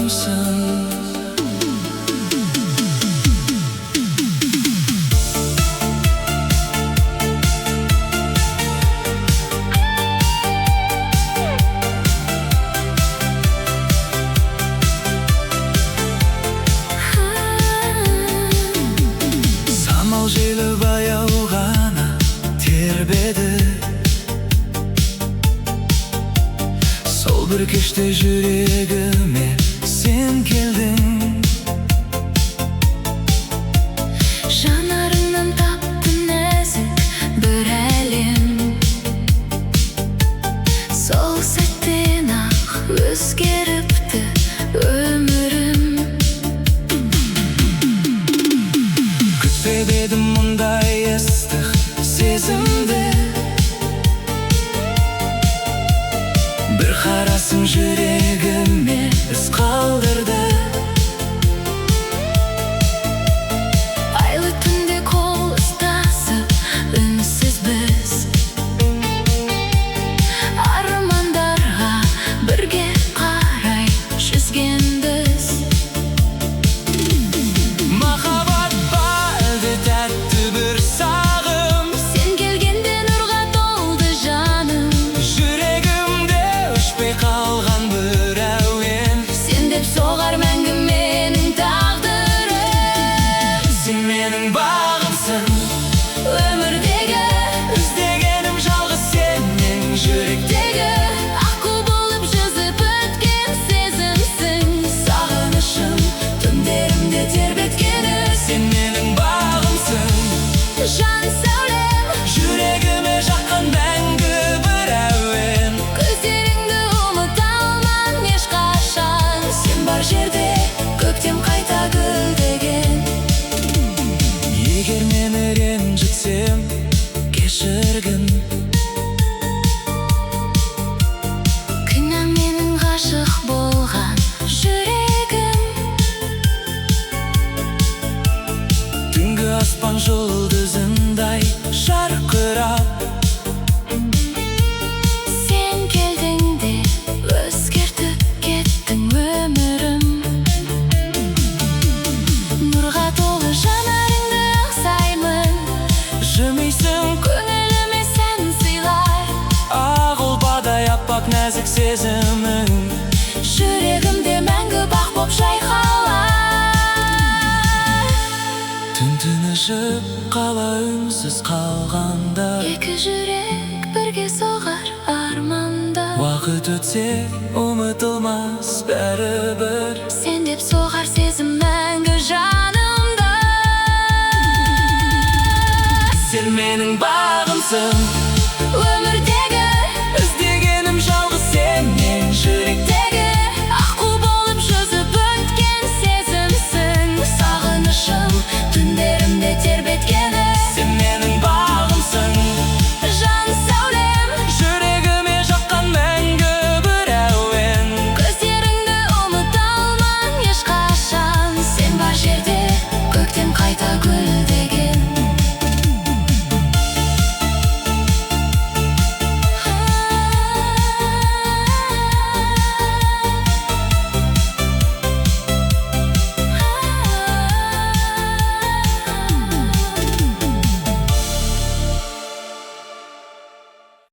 бағымсың. Самал желі баяу ғана тербеді, сол бір кеште жүрегіме сен келдің. Жанарыңнан таптым нәзік бір әлем, сол сәттен ақ өзгеріпті өмірім. Күтпеп едім мұндай ыстық сезімді, бір қарасың жүрегіме із қалдырды. Айлы түнде қол ұстасып үнсіз біз, армандарға бірге қарай жүзгенбіз. Махаббат па әлде тәтті бір сағым, Сен келгенде нұрға толды жаным, жүрегімде өшпей қалған бір әуен. сен деп соғар мәңгі менің тағдырым. Сен менің бағымсың, Өмірдегі іздегенім жалғыз сенің жүректегі. аққу болып жүзіп өткен сезімсің, Сағынышым түндерімде тербеткені. Сен менің бағымсың, жан сәулем, жүрегіме жаққан мәңгі бір әуен. көздеріңді ұмыта алмам ешқашан. Сен бар жерде көктем қайта гүлдеген. Егер мені ренжітсем, кешіргін. Кінәм менің ғашық болған жүрегім. Түнгі аспан жұлдызындай жарқырап, Сен келдің де өзгертіп кеттің өмірім. Нұрға толы жанарыңды аңсаймын, жымисың көңіліме сән сыйлар. ақ ұлпадай аппақ нәзік сезімің. Жүрегімде мәңгі бақ боп жайқалар. Түн тынышып қала үнсіз қалғанда, Екі жүрек бірге соғар арманда. уақыт өтсе ұмытылмас бәрібір. Сен деп соғар сезім мәңгі жанымда. Сен менің бағымсың,